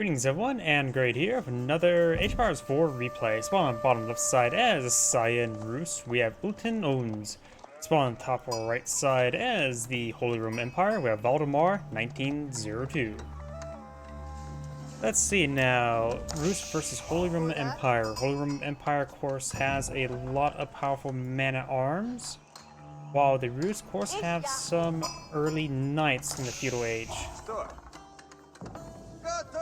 Greetings everyone, and Great here with another Age of Empires 4 replay. Spawn on the bottom left side as Cyan Roost, we have UtinOwns. Spawn on the top right side as the Holy Roman Empire, we have Valdemar1902. Let's see now, Roost versus Holy Roman Empire. Holy Roman Empire, of course, has a lot of powerful man-at-arms, while the Roost, of course, have some early knights in the feudal age.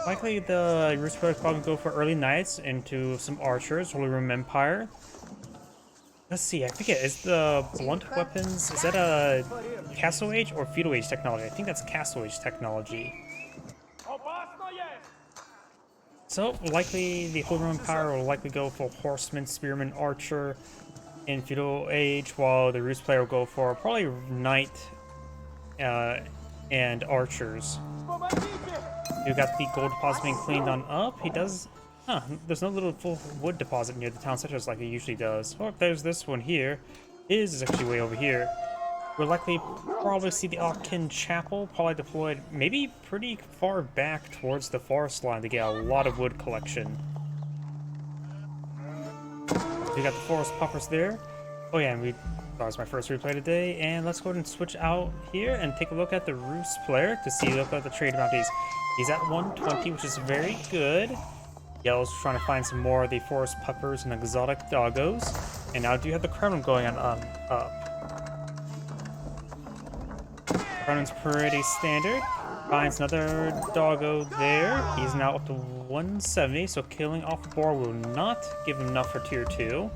Likely the Roost players probably go for early knights into some archers, Holy Roman Empire. Let's see, I forget, is the blunt weapons, is that a Castle Age or Feudal Age technology? I think that's Castle Age technology. So, likely the Holy Roman Empire will likely go for Horseman, Spearman, Archer in Feudal Age, while the Roost player will go for probably Knight and Archers. You got the gold deposit being cleaned on up. He does. There's no little full wood deposit near the town center like it usually does. Oh, there's this one here. His is actually way over here. We'll likely probably see the Akin Chapel, probably deployed maybe pretty far back towards the forest line to get a lot of wood collection. We got the forest puppers there. Oh yeah, and that was my first replay today, and let's go ahead and switch out here and take a look at the Roost player to see look at the trade bounties. He's at 120, which is very good. Yellow's trying to find some more of the forest puppers and exotic doggos, and now do have the Crown going on up. Crown's pretty standard. Finds another doggo there. He's now up to 170, so killing off the boar will not give him enough for tier 2.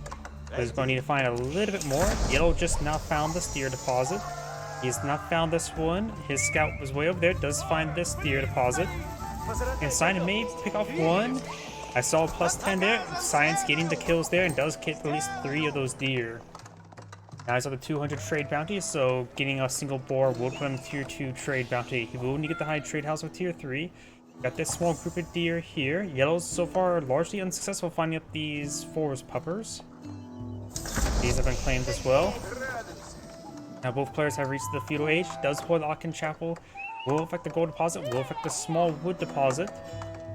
He's going to need to find a little bit more. Yellow just now found the steer deposit. He's not found this one. His scout was way over there. Does find this deer deposit. And Cyan may pick off one. I saw a +10 there. Cyan's getting the kills there and does get at least 3 of those deer. Now he's at the 200 trade bounty, so getting a single boar will put him tier 2 trade bounty. He will need to get the high trade house with tier 3. Got this small group of deer here. Yellow's so far largely unsuccessful finding up these forest puppers. These have been claimed as well. Now both players have reached the feudal age. Does hold the Akin Chapel. Will affect the gold deposit. Will affect the small wood deposit.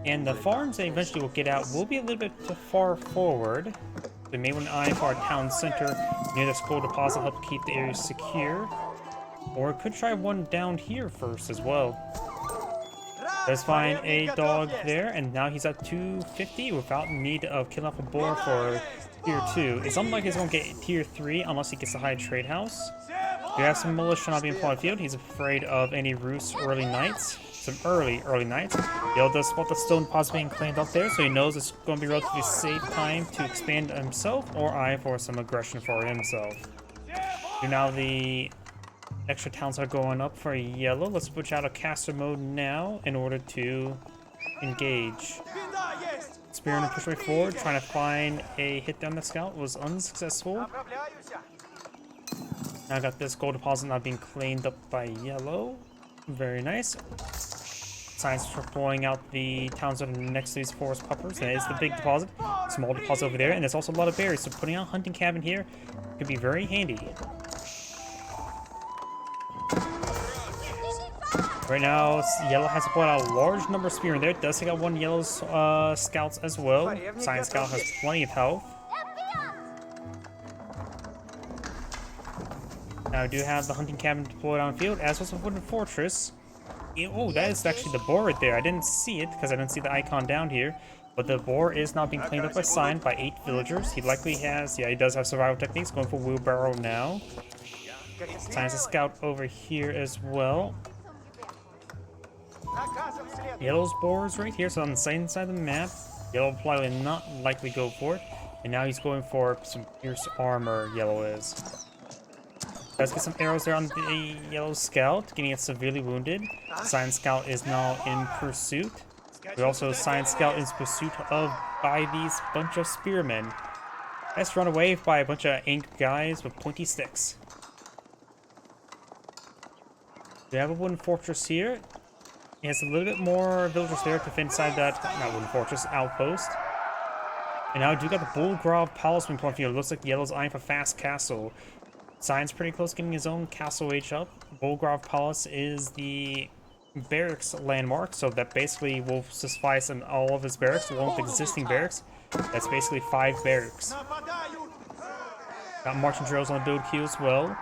And the farms they eventually will get out will be a little bit too far forward. They may want an eye for our town center near this gold deposit, help keep the area secure. Or could try one down here first as well. Does find a dog there, and now he's at 250 without need of killing off a boar for tier 2. It's unlikely he's going to get tier 3 unless he gets a high trade house. We have some militia not being plotted field. He's afraid of any Roost early knights. Some early knights. Yellow does spot the stone deposit being claimed up there, so he knows it's going to be a relatively safe time to expand himself or eye for some aggression for himself. So now the extra towns are going up for yellow. Let's switch out of caster mode now in order to engage. Spearman push way forward, trying to find a hit down the scout, was unsuccessful. Now I got this gold deposit not being claimed up by yellow. Very nice. Cyan's blowing out the towns that are next to these forest puppers. That is the big deposit. Small deposit over there, and there's also a lot of berries, so putting out a hunting cabin here could be very handy. Right now, yellow has to put out a large number of spearmen there. It does take out one yellow's scouts as well. Cyan scout has plenty of health. Now I do have the hunting cabin deployed on field, as was a wooden fortress. Oh, that is actually the boar right there. I didn't see it because I didn't see the icon down here. But the boar is not being claimed up by Cyan by 8 villagers. He likely has, yeah, he does have survival techniques. Going for wheelbarrow now. Cyan's a scout over here as well. Yellow's boar is right here, so on the same side of the map. Yellow will probably not likely go for it. And now he's going for some pierce armor, yellow is. Let's get some arrows there on the yellow scout, getting it severely wounded. Cyan scout is now in pursuit. We also Cyan scout is pursuit of by these bunch of spearmen. Let's run away by a bunch of angry guys with pointy sticks. We have a wooden fortress here. He has a little bit more villagers there to defend inside that, not wooden fortress, outpost. And now I do got the Bullgrove Palace being put on field. Looks like yellow's eyeing for fast castle. Cyan's pretty close getting his own castle age up. Bullgrove Palace is the barracks landmark, so that basically will suffice in all of his barracks, along with existing barracks. That's basically 5 barracks. Got marching drills on the build queue as well.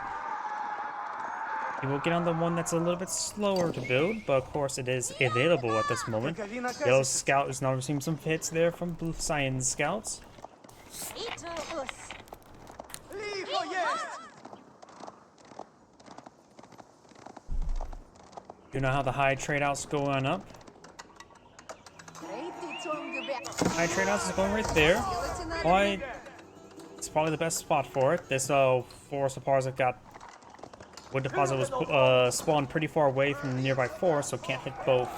He will get on the one that's a little bit slower to build, but of course it is available at this moment. Yellow's scout is now receiving some hits there from Blue Cyan's scouts. You know how the high tradeouts going up? High tradeouts is going right there. It's probably the best spot for it. This forest deposit got wood deposit was spawned pretty far away from the nearby forest, so can't hit both.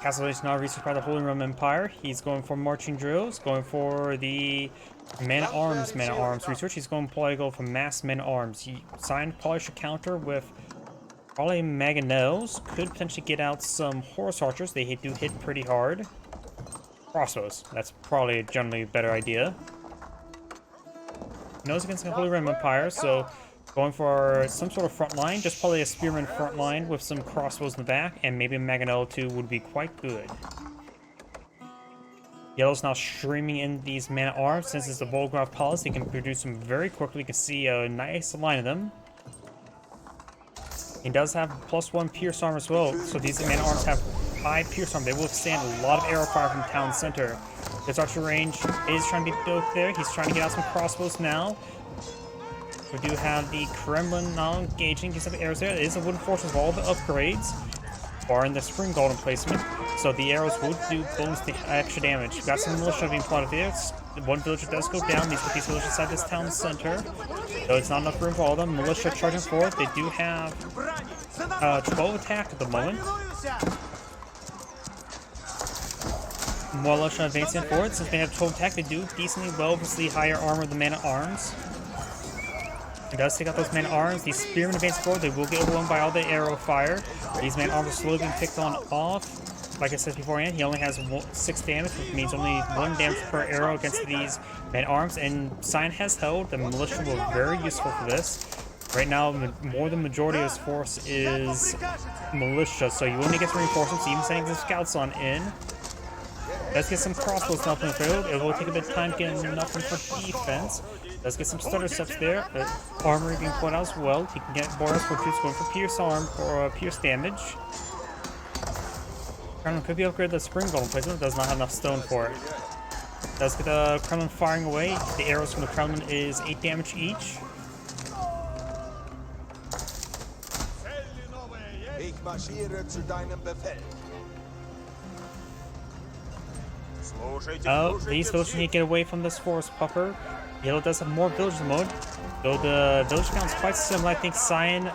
Castle is now researched by the Holy Roman Empire. He's going for marching drills, going for the man-at-arms research. He's going to probably go for mass men-at-arms. He signed probably should counter with probably mangonels. Could potentially get out some horse archers. They do hit pretty hard. Crossbows. That's probably a generally better idea. Knows against the Holy Roman Empire, so going for some sort of front line, just probably a spearman front line with some crossbows in the back, and maybe a mangonel too would be quite good. Yellow's now streaming in these man-at-arms. Since it's the Volgraf Palace, he can produce them very quickly. You can see a nice line of them. He does have +1 pierce armor as well, so these man-at-arms have 5 pierce armor. They will withstand a lot of arrow fire from town center. His archer range is trying to be built there. He's trying to get out some crossbows now. We do have the Kremlin now engaging. Gets some arrows there. It is a wooden fortress with all the upgrades, barring the spring golden placement. So the arrows would do bonus extra damage. We've got some militia being plotted there. One villager does go down. These villagers inside this town center. Though it's not enough room for all of them. Militia charging forward. They do have 12 attack at the moment. More militia advancing forward. Since they have 12 attack, they do decently well with the higher armor of the man-at-arms. He does take out those man-at-arms. These spearmen advance forward. They will get overwhelmed by all the arrow fire. These man-at-arms are slowly being picked on off. Like I said beforehand, he only has 6 damage, which means only 1 damage per arrow against these man-at-arms. And Cyan has held. The militia will be very useful for this. Right now, more than the majority of his force is militia, so you only get reinforcements, even sending the scouts on in. Let's get some crossbows now from the field. It will take a bit of time getting nothing for defense. Let's get some stutter steps there. Armory being put out as well. He can get Boris for troops going for pierce arm for pierce damage. Kremlin could be upgraded to spring golem placement. Does not have enough stone for it. Does get the Kremlin firing away. The arrows from the Kremlin is 8 damage each. Oh, these villagers need to get away from this forest puffer. Yellow does have more villagers in mode, though the village count is quite similar. I think Cyan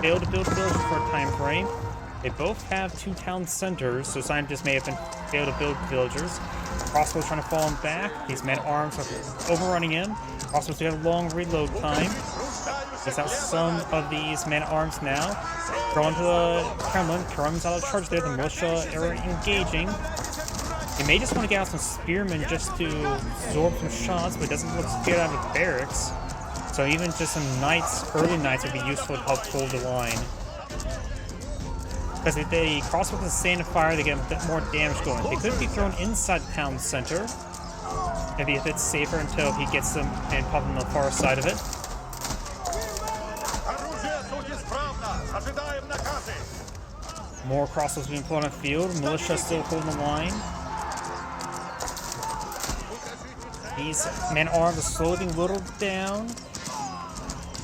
failed to build villagers for a time frame. They both have 2 town centers, so Cyan just may have failed to build villagers. Crossbows trying to fall him back. These men-at-arms are overrunning him. Crossbows do have a long reload time. Takes out some of these men-at-arms now. Drawn to the Kremlin. Kremlin's out of charge there. The militia are engaging. He may just want to get out some spearmen just to absorb some shots, but it doesn't look scared out of the barracks. So even just some knights, early knights, would be useful to help hold the line. Because if they cross with the stand of fire, they get a bit more damage going. They could be thrown inside the town center. Maybe a bit safer until he gets them and pop them on the far side of it. More crossbows being put on the field. Militia still holding the line. These men-at-arms are slowly being whittled down.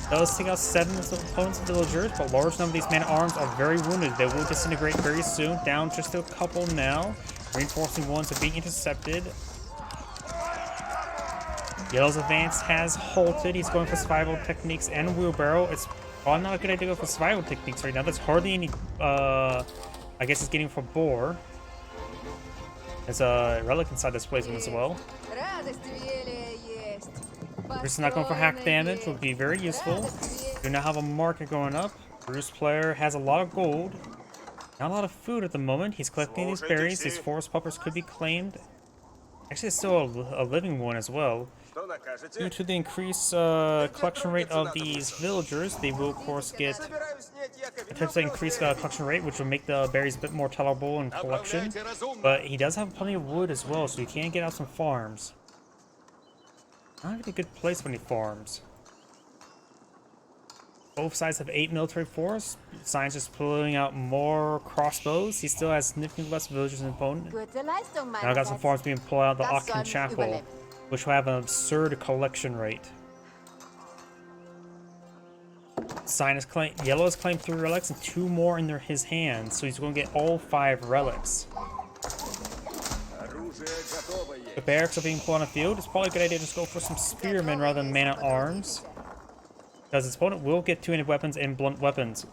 Does take out 7 of the opponent's villagers, but large number of these men-at-arms are very wounded. They will disintegrate very soon. Down just a couple now. Reinforcing ones are being intercepted. Yellow's advance has halted. He's going for survival techniques and wheelbarrow. It's probably not a good idea to go for survival techniques right now. There's hardly any, I guess it's getting for boar. There's a relic inside this placement as well. Bruce is not going for hack damage, would be very useful. Do now have a market going up. Bruce player has a lot of gold. Not a lot of food at the moment. He's collecting these berries. These forest puppers could be claimed. Actually, it's still a living one as well. Due to the increased collection rate of these villagers, they will of course get potentially increased collection rate, which will make the berries a bit more tolerable in collection. But he does have plenty of wood as well, so he can get out some farms. Not really a good place for any farms. Both sides have 8 military force. Science just pulling out more crossbows. He still has significantly less villagers than opponent. Now I got some farms being pulled out of the Agion Chapel, which will have an absurd collection rate. Yellow has claimed 3 relics and 2 more in his hands, so he's going to get all 5 relics. The barracks are being pulled on the field. It's probably a good idea to just go for some spearmen rather than man-at-arms, because his opponent will get 2-handed weapons and blunt weapons.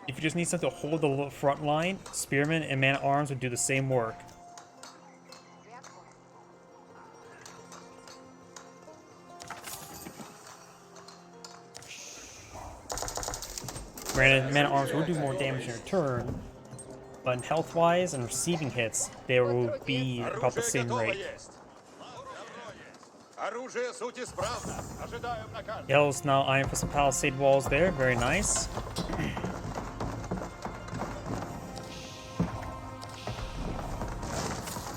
If you just need something to hold the front line, spearmen and man-at-arms would do the same work. Granted, man-at-arms will do more damage in return, but health-wise and receiving hits, they will be about the same rate. Yellow's now eyeing for some palisade walls there, very nice.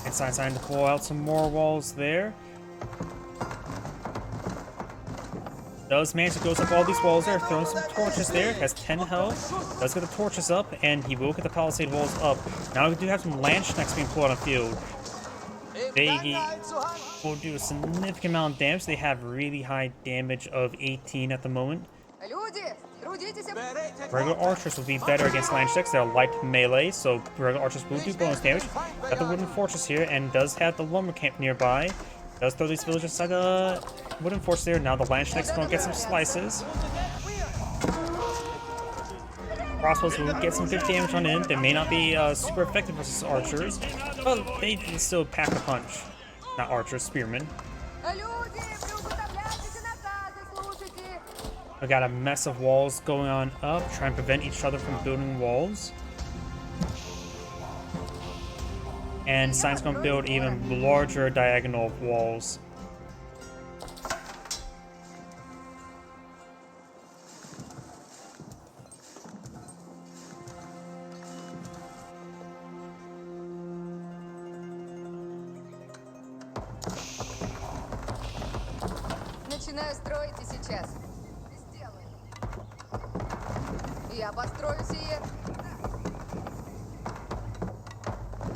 And Science to pull out some more walls there. Does manage to go up all these walls there, throwing some torches there, has 10 health, does get the torches up, and he will get the palisade walls up. Now we do have some Landsknechts being pulled on the field. They will do a significant amount of damage. They have really high damage of 18 at the moment. Regular archers will be better against Landsknechts. They're light melee, so regular archers will do bonus damage. Got the wooden fortress here, and does have the lumber camp nearby. Does throw these villagers inside the wooden fortress there. Now the Landsknechts going to get some slices. Crossbows will get some good damage on in. They may not be super effective versus archers, but they can still pack a punch. Not archers, spearmen. We got a mess of walls going on up, trying to prevent each other from building walls. And Science going to build even larger diagonal walls. Начинаю строить и сейчас. Сделаю. Я построю сие.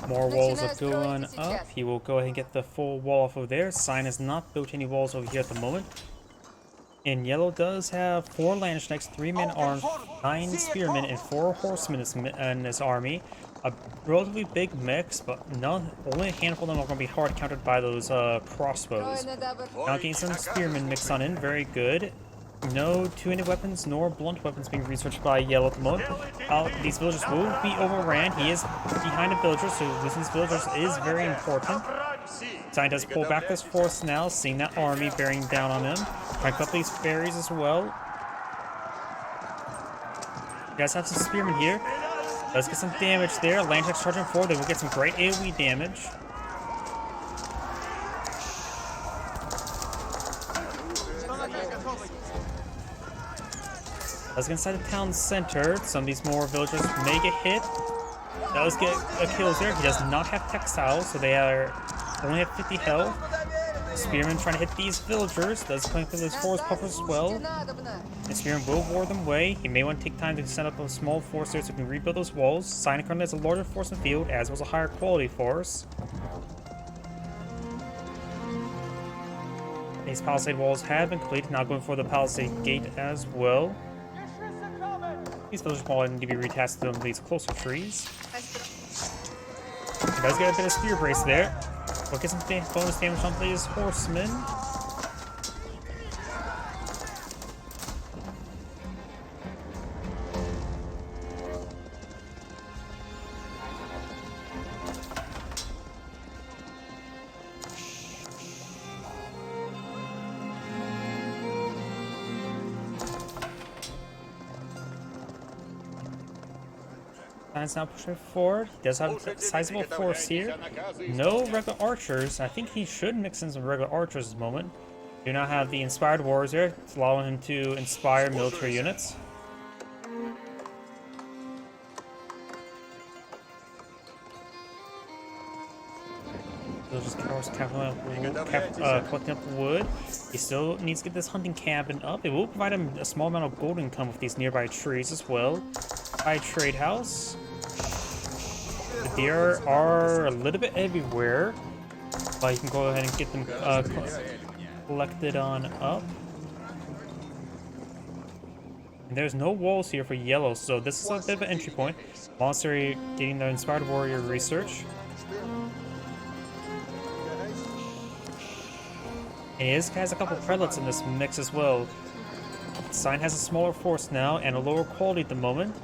More walls are going up. He will go ahead and get the full wall off of there. Sign has not built any walls over here at the moment. And Yellow does have 4 Landsknechts, 3 men-at-arms, 9 spearmen, and 4 horsemen in his army. A relatively big mix, but only a handful of them are going to be hard countered by those crossbows. Now getting some spearmen mixed on in, very good. No 2-handed weapons nor blunt weapons being researched by Yellow at the moment. These villagers will be overran. He is behind a villager, so losing these villagers is very important. Sign does pull back this force now, seeing that army bearing down on him. Trying to cut these berries as well. You guys have some spearmen here. Does get some damage there. Landsknechts charging forward. They will get some great AoE damage. Does get inside the town center. Some of these more villagers may get hit. Does get a kill there. He does not have textiles, so they only have 50 health. Spearman trying to hit these villagers. Does claim for those forest puffers as well. And Spearman will ward them away. He may want to take time to set up a small force there so he can rebuild those walls. Sign currently has a larger force in the field, as was a higher quality force. These palisade walls have been completed. Now going for the palisade gate as well. These villagers will need to be retasked to these closer trees. He does get a bit of spear brace there. We'll get some bonus damage on these horsemen. Is now pushing forward. He does have a sizable force here. No regular archers. I think he should mix in some regular archers at the moment. Do not have the inspired warriors there. It's allowing him to inspire military units. He'll just collecting up wood. He still needs to get this hunting cabin up. It will provide him a small amount of gold income with these nearby trees as well. By trade house. The deer are a little bit everywhere, but you can go ahead and get them collected on up. And there's no walls here for yellow, so this is a bit of an entry point. Monastery getting the inspired warrior research. And he has a couple prelates in this mix as well. Sign has a smaller force now and a lower quality at the moment.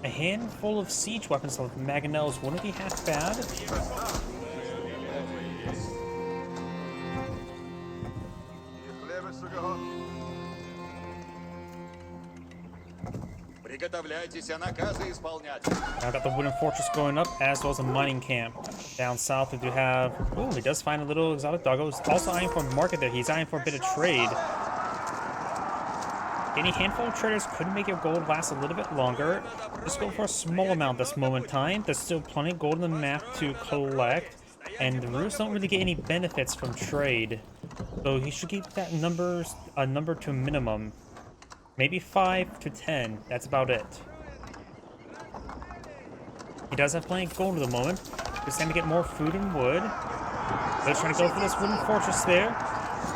A handful of siege weapons of mangonels wouldn't be half bad. Now got the wooden fortress going up, as well as a mining camp. Down south we do have... Oh, he does find a little exotic doggo. He's also eyeing for a market there. He's eyeing for a bit of trade. Any handful of traders could make your gold last a little bit longer. Just go for a small amount this moment in time. There's still plenty of gold in the map to collect. And the Roos don't really get any benefits from trade. So he should keep that number to a minimum. Maybe 5 to 10. That's about it. He does have plenty of gold at the moment. Just time to get more food and wood. They're trying to go for this wooden fortress there.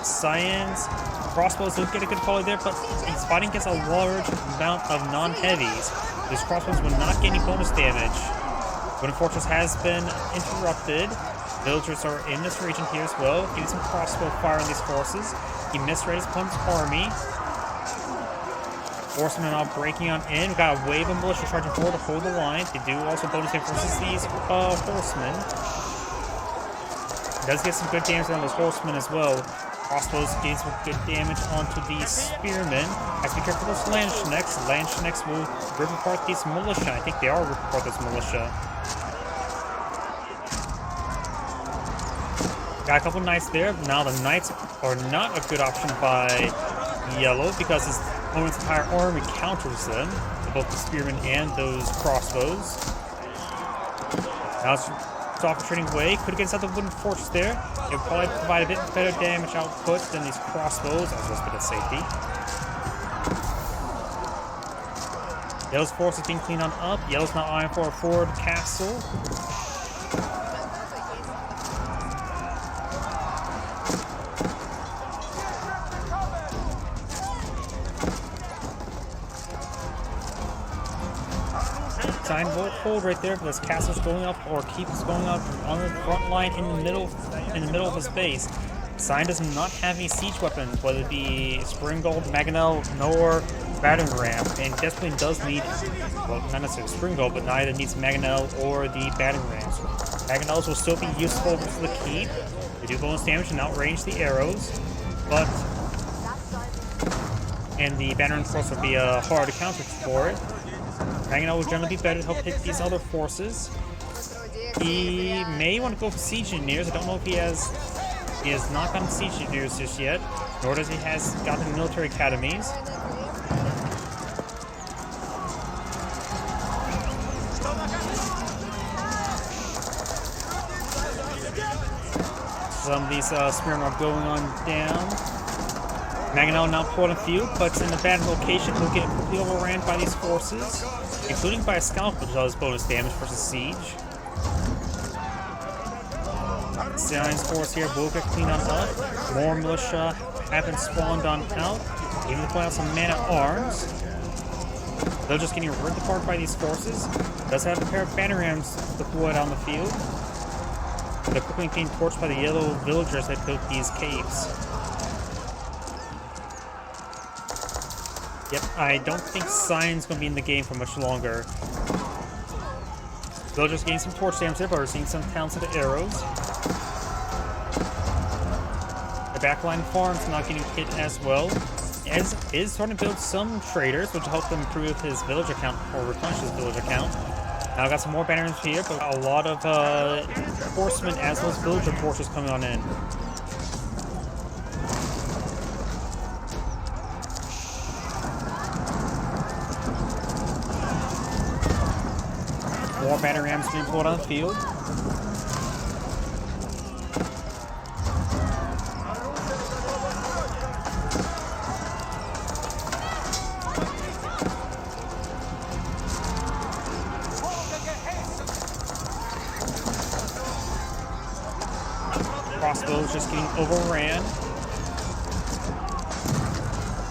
Science. Crossbows don't get a good volley there, but he's fighting against a large amount of non-heavies. These crossbows will not get any bonus damage. Wooden fortress has been interrupted. Villagers are in this region here as well. Getting some crossbow fire on these forces. He misread his opponent's army. Horsemen are now breaking on in. We've got a wave of militia charging forward to hold the line. They do also bonus hit versus these horsemen. He does get some good damage on those horsemen as well. Crossbows gain some good damage onto the spearmen. Has to be careful with those landschnecks. Landschnecks will rip apart these militia. I think they are ripping apart this militia. Got a couple knights there. Now the knights are not a good option by yellow because his opponent's entire army counters them. Both the spearmen and those crossbows. Now it's off trading away. Could have get inside the wooden fortress there. It would probably provide a bit better damage output than these crossbows, as well as a bit of safety. Yellow's force is being cleaned on up. Yellow's now eyeing for a forward castle. Sign will hold right there, but this castle's going up or keeps going up on the front line in the middle of his base. Sign does not have any siege weapons, whether it be spring gold, mangonel, nor battering ram, and desperately does need, well, not necessarily spring gold, but neither needs mangonel or the battering rams. Mangonels will still be useful for the keep. They do bonus damage and outrange the arrows, but and the battering force will be hard to counter for it. Mangonel will generally be better to help hit these other forces. He may want to go for siege engineers. I don't know if he has not gotten siege engineers just yet, nor does he has gotten military academies. Some of these spearmen are going on down. Mangonel now pulled a few, but in a bad location, he'll get completely overran by these forces, including by a scalp, which does bonus damage versus siege. Zion's force here will get cleaned on up. More militia have been spawned on out, even to point out some man-at-arms. They're just getting ripped apart by these forces. Does have a pair of banner rams deployed on the field. They're quickly being torched by the yellow villagers that built these caves. Yep, I don't think Sion's going to be in the game for much longer. Villagers getting some torch damage there, but we're seeing some talented arrows. The backline farm's not getting hit as well. As is starting to build some traders, which will help him improve his villager count, or replenish his villager count. Now I got some more banners here, but a lot of horsemen as well as villager forces coming on in. battle rams being pulled on the field. Crossbows just getting overran.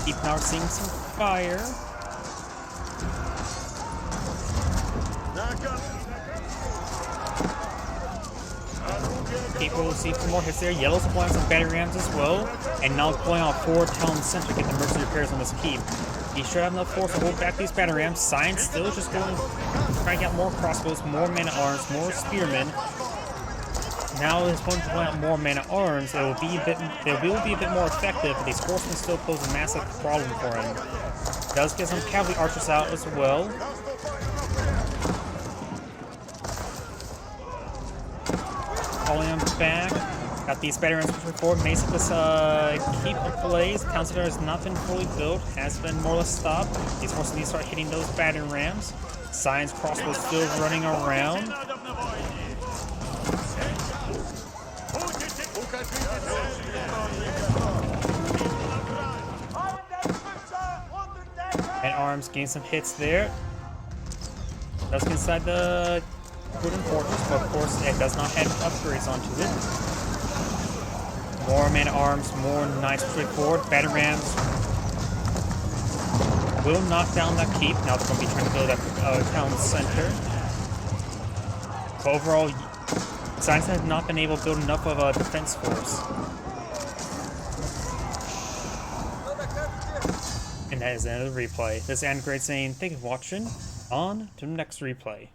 Keep now seeing some fire. People will see some more hits there. Yellow's applying some battery rams as well. And now pulling out 4 town center to get the emergency repairs on this keep. He should have enough force to hold back these battery rams. Science still just going, trying to get more crossbows, more man-at-arms, more spearmen. Now his opponent pulling out more man-at-arms. It will be a bit more effective, but these horsemen still pose a massive problem for him. Does get some cavalry archers out as well. Calling him back. Got these battery rams pushing forward. Mace of this keep ablaze. Town center has not been fully built, has been more or less stopped. These horses need to start hitting those battery rams. Science crossbow still running around. And arms gain some hits there. Does get inside the wooden fortress, but of course it does not have upgrades onto it. More man-at-arms, more knights pushing forward. Battle rams will knock down that keep. Now they're going to be trying to build that town center. But overall, Science has not been able to build enough of a defense force. And that is the end of the replay. This is Android saying thank you for watching. On to the next replay.